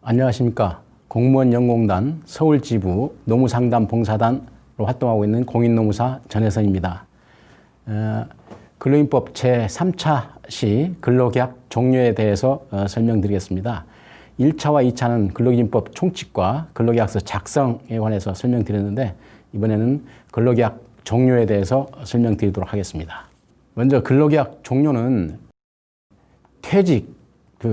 안녕하십니까. 공무원연공단 서울지부 노무상담봉사단으로 활동하고 있는 공인노무사 전혜선입니다. 근로인법 제3차 시 근로계약 종료에 대해서 설명드리겠습니다. 1차와 2차는 근로기준법 총칙과 근로계약서 작성에 관해서 설명드렸는데, 이번에는 근로계약 종료에 대해서 설명드리도록 하겠습니다. 먼저 근로계약 종료는 퇴직,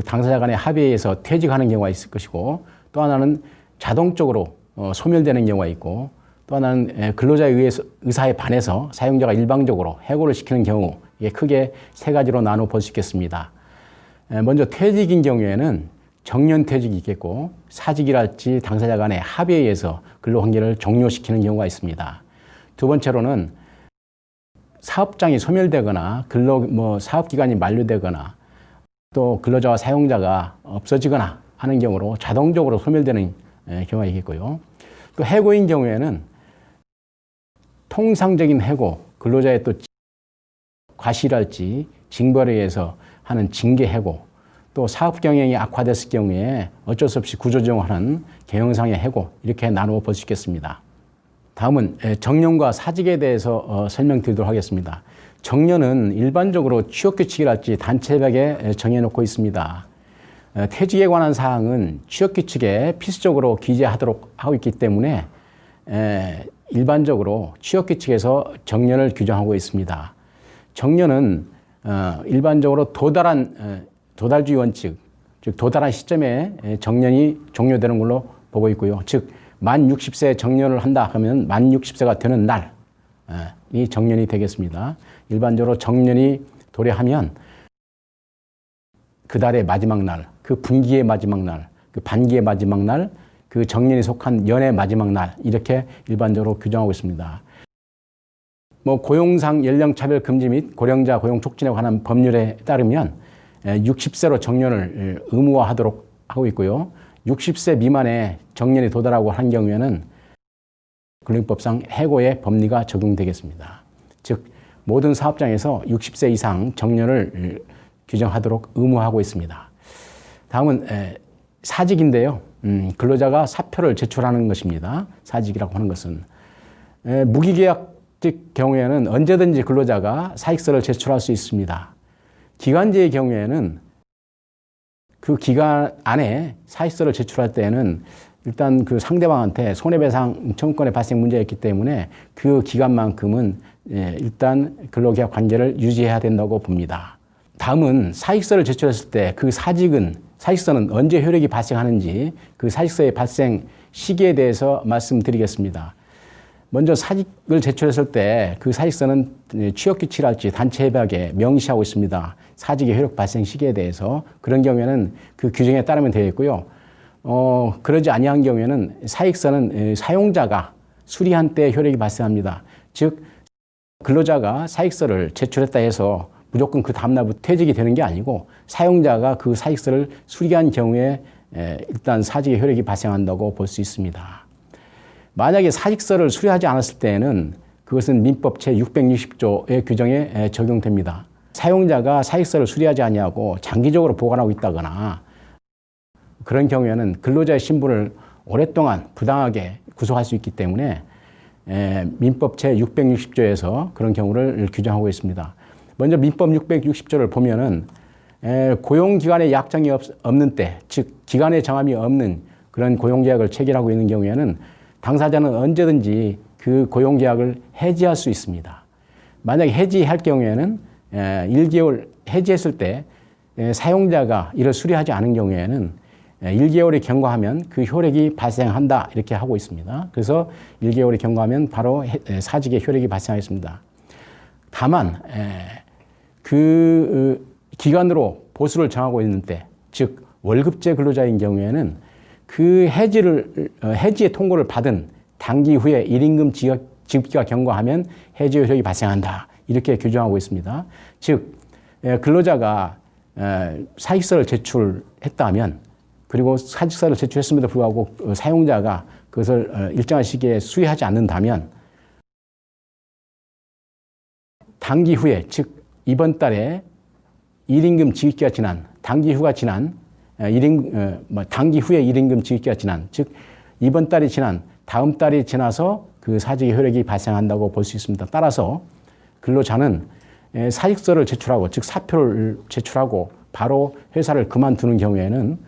당사자 간의 합의에 의해서 퇴직하는 경우가 있을 것이고, 또 하나는 자동적으로 소멸되는 경우가 있고, 또 하나는 근로자의 의사에 반해서 사용자가 일방적으로 해고를 시키는 경우, 이게 크게 세 가지로 나눠 볼 수 있겠습니다. 먼저 퇴직인 경우에는 정년퇴직이 있겠고, 사직이랄지 당사자 간의 합의에 의해서 근로관계를 종료시키는 경우가 있습니다. 두 번째로는 사업장이 소멸되거나 사업기간이 만료되거나 또 근로자와 사용자가 없어지거나 하는 경우로 자동적으로 소멸되는 경우가 있겠고요. 또 해고인 경우에는 통상적인 해고, 근로자의 또 과실할지 징벌에 의해서 하는 징계 해고, 또 사업 경영이 악화됐을 경우에 어쩔 수 없이 구조조정하는 경영상의 해고, 이렇게 나누어 볼 수 있겠습니다. 다음은 정년과 사직에 대해서 설명드리도록 하겠습니다. 정년은 일반적으로 취업규칙이랄지 단체벽에 정해놓고 있습니다. 퇴직에 관한 사항은 취업규칙에 필수적으로 기재하도록 하고 있기 때문에 일반적으로 취업규칙에서 정년을 규정하고 있습니다. 정년은 일반적으로 도달주의 원칙, 즉 도달한 시점에 정년이 종료되는 걸로 보고 있고요. 즉 만 60세 정년을 한다 하면 만 60세가 되는 날이 정년이 되겠습니다. 일반적으로 정년이 도래하면 그 달의 마지막 날, 그 분기의 마지막 날, 그 반기의 마지막 날, 그 정년이 속한 연의 마지막 날, 이렇게 일반적으로 규정하고 있습니다. 고용상 연령차별 금지 및 고령자 고용 촉진에 관한 법률에 따르면 60세로 정년을 의무화하도록 하고 있고요. 60세 미만의 정년이 도달하고 한 경우에는 근로기준법상 해고의 법리가 적용되겠습니다. 즉 모든 사업장에서 60세 이상 정년을 규정하도록 의무화하고 있습니다. 다음은 사직인데요. 근로자가 사표를 제출하는 것입니다. 사직이라고 하는 것은 무기계약직 경우에는 언제든지 근로자가 사직서를 제출할 수 있습니다. 기간제의 경우에는 그 기간 안에 사직서를 제출할 때에는 일단 그 상대방한테 손해배상 청구권의 발생 문제가 있기 때문에 그 기간만큼은 일단 근로계약 관계를 유지해야 된다고 봅니다. 다음은 사직서를 제출했을 때 그 사직서는 언제 효력이 발생하는지 그 사직서의 발생 시기에 대해서 말씀드리겠습니다. 먼저 사직을 제출했을 때 그 사직서는 취업규칙이랄지 단체협약에 명시하고 있습니다. 사직의 효력 발생 시기에 대해서. 그런 경우에는 그 규정에 따르면 되겠고요. 그러지 아니한 경우에는 사직서는 사용자가 수리한 때 효력이 발생합니다. 즉 근로자가 사직서를 제출했다 해서 무조건 그 다음날부터 퇴직이 되는 게 아니고, 사용자가 그 사직서를 수리한 경우에 일단 사직의 효력이 발생한다고 볼 수 있습니다. 만약에 사직서를 수리하지 않았을 때에는 그것은 민법 제660조의 규정에 적용됩니다. 사용자가 사직서를 수리하지 아니하고 장기적으로 보관하고 있다거나 그런 경우에는 근로자의 신분을 오랫동안 부당하게 구속할 수 있기 때문에 민법 제660조에서 그런 경우를 규정하고 있습니다. 먼저 민법 660조를 보면은 고용기간에 약정이 없는 때, 즉 기간의 정함이 없는 그런 고용계약을 체결하고 있는 경우에는 당사자는 언제든지 그 고용계약을 해지할 수 있습니다. 만약에 해지할 경우에는 1개월 해지했을 때 사용자가 이를 수리하지 않은 경우에는 1개월이 경과하면 그 효력이 발생한다, 이렇게 하고 있습니다. 그래서 1개월이 경과하면 바로 사직의 효력이 발생하겠습니다. 다만 그 기간으로 보수를 정하고 있는 때, 즉 월급제 근로자인 경우에는 그 해지의 통고를 받은 단기 후에 1임금 지급기가 경과하면 해지 효력이 발생한다, 이렇게 규정하고 있습니다. 즉 근로자가 사직서를 제출했다면, 그리고 사직서를 제출했음에도 불구하고 사용자가 그것을 일정한 시기에 수리하지 않는다면 단기 후에, 즉 이번 달에 1임금 지급기가 지난, 단기 후가 지난 단기 후에 1임금 지급기가 지난, 즉 이번 달이 지난 다음 달이 지나서 그 사직의 효력이 발생한다고 볼 수 있습니다. 따라서 근로자는 사직서를 제출하고, 즉 사표를 제출하고 바로 회사를 그만두는 경우에는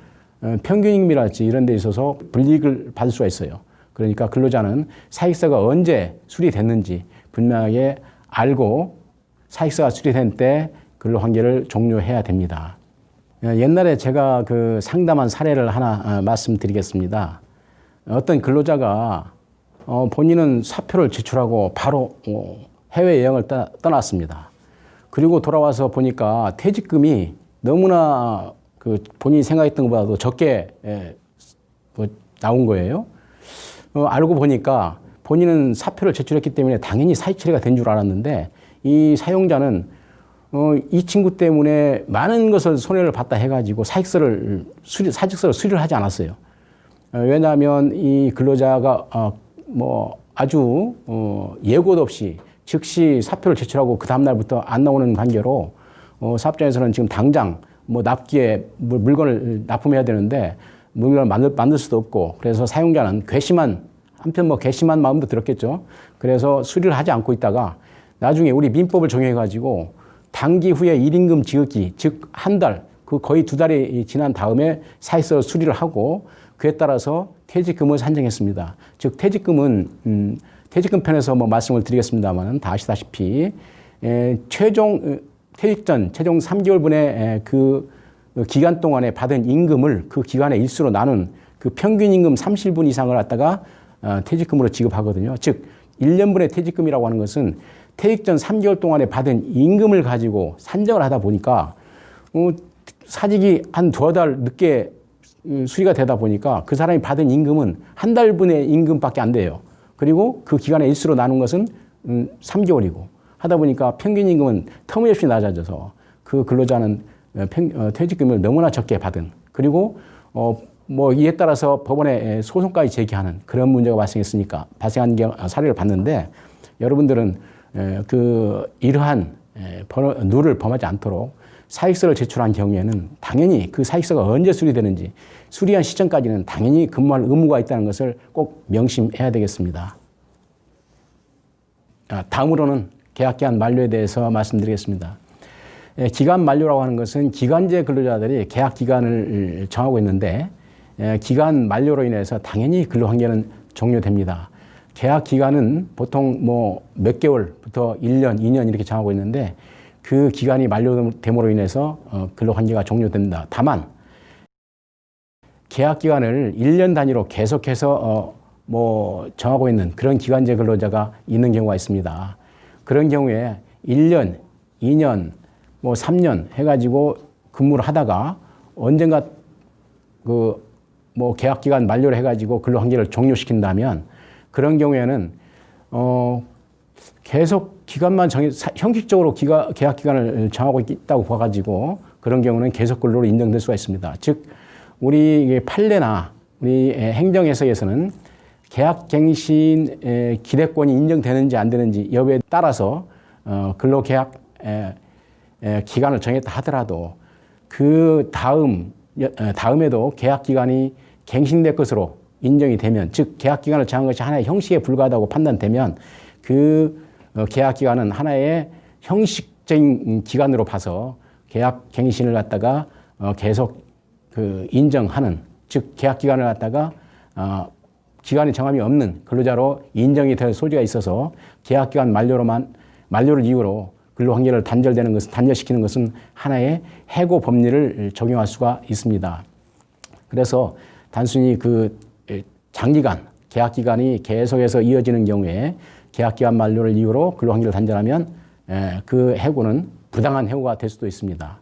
평균임금이랄지 이런 데 있어서 불이익을 받을 수가 있어요. 그러니까 근로자는 사직서가 언제 수리됐는지 분명하게 알고 사직서가 수리된 때 근로관계를 종료해야 됩니다. 옛날에 제가 그 상담한 사례를 하나 말씀드리겠습니다. 어떤 근로자가 본인은 사표를 제출하고 바로 해외여행을 떠났습니다. 그리고 돌아와서 보니까 퇴직금이 너무나 그 본인이 생각했던 것보다도 적게 나온 거예요. 알고 보니까 본인은 사표를 제출했기 때문에 당연히 사익 처리가 된 줄 알았는데 이 사용자는 이 친구 때문에 많은 것을 손해를 봤다 해가지고 사직서를 수리를 하지 않았어요. 왜냐하면 이 근로자가 아주 예고도 없이 즉시 사표를 제출하고 그 다음 날부터 안 나오는 관계로 사업장에서는 지금 당장 납기에 물건을 납품해야 되는데 물건을 만들 수도 없고, 그래서 사용자는 한편 괘씸한 마음도 들었겠죠. 그래서 수리를 하지 않고 있다가 나중에 우리 민법을 적용해가지고 단기 후에 1임금 지급기, 즉 한 달, 그 거의 2달이 지난 다음에 사익서 수리를 하고 그에 따라서 퇴직금을 산정했습니다. 즉 퇴직금은 퇴직금 편에서 말씀을 드리겠습니다만 다 아시다시피 퇴직 전 최종 3개월분의 그 기간 동안에 받은 임금을 그 기간의 일수로 나눈 그 평균 임금 30분 이상을 갖다가 퇴직금으로 지급하거든요. 즉 1년분의 퇴직금이라고 하는 것은 퇴직 전 3개월 동안에 받은 임금을 가지고 산정을 하다 보니까 사직이 한 2달 늦게 수리가 되다 보니까 그 사람이 받은 임금은 한 달분의 임금밖에 안 돼요. 그리고 그 기간의 일수로 나눈 것은 3개월이고 하다 보니까 평균 임금은 터무니없이 낮아져서 그 근로자는 퇴직금을 너무나 적게 받은, 그리고 이에 따라서 법원에 소송까지 제기하는 그런 문제가 발생한 사례를 봤는데, 여러분들은 이러한 룰을 범하지 않도록 사익서를 제출한 경우에는 당연히 그 사익서가 언제 수리되는지, 수리한 시점까지는 당연히 근무할 의무가 있다는 것을 꼭 명심해야 되겠습니다. 다음으로는 계약기간 만료에 대해서 말씀드리겠습니다. 기간 만료라고 하는 것은 기간제 근로자들이 계약기간을 정하고 있는데 기간 만료로 인해서 당연히 근로관계는 종료됩니다. 계약기간은 보통 몇 개월부터 1년, 2년 이렇게 정하고 있는데 그 기간이 만료됨으로 인해서 근로관계가 종료됩니다. 다만 계약기간을 1년 단위로 계속해서 정하고 있는 그런 기간제 근로자가 있는 경우가 있습니다. 그런 경우에 1년, 2년, 3년 해가지고 근무를 하다가 언젠가 계약기간 만료를 해가지고 근로관계를 종료시킨다면 그런 경우에는 계속 기간만 형식적으로 계약기간을 정하고 있다고 봐가지고 그런 경우는 계속 근로로 인정될 수가 있습니다. 즉 우리 판례나 우리 행정해석에서는 계약갱신 기대권이 인정되는지 안 되는지 여부에 따라서 근로계약 기간을 정했다 하더라도 그 다음에도 계약기간이 갱신될 것으로 인정이 되면, 즉 계약기간을 정한 것이 하나의 형식에 불과하다고 판단되면 그 계약기간은 하나의 형식적인 기간으로 봐서 계약갱신을 갖다가 계속 인정하는, 즉 계약기간을 갖다가 기간의 정함이 없는 근로자로 인정이 될 소지가 있어서 계약기간 만료를 이유로 근로관계를 단절시키는 것은 하나의 해고 법리를 적용할 수가 있습니다. 그래서 단순히 장기간 계약기간이 계속해서 이어지는 경우에 계약기간 만료를 이유로 근로관계를 단절하면 그 해고는 부당한 해고가 될 수도 있습니다.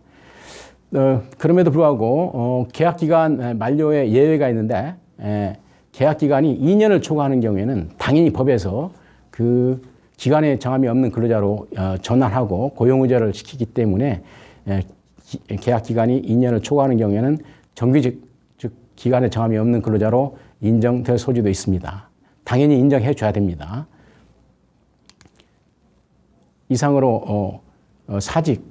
그럼에도 불구하고 계약기간 만료에 예외가 있는데 계약기간이 2년을 초과하는 경우에는 당연히 법에서 그 기간에 정함이 없는 근로자로 전환하고 고용의제를 시키기 때문에 계약기간이 2년을 초과하는 경우에는 정규직, 즉 기간에 정함이 없는 근로자로 인정될 소지도 있습니다. 당연히 인정해 줘야 됩니다. 이상으로 사직,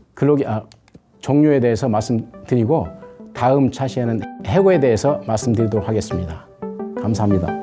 종료에 대해서 말씀드리고 다음 차시에는 해고에 대해서 말씀드리도록 하겠습니다. 감사합니다.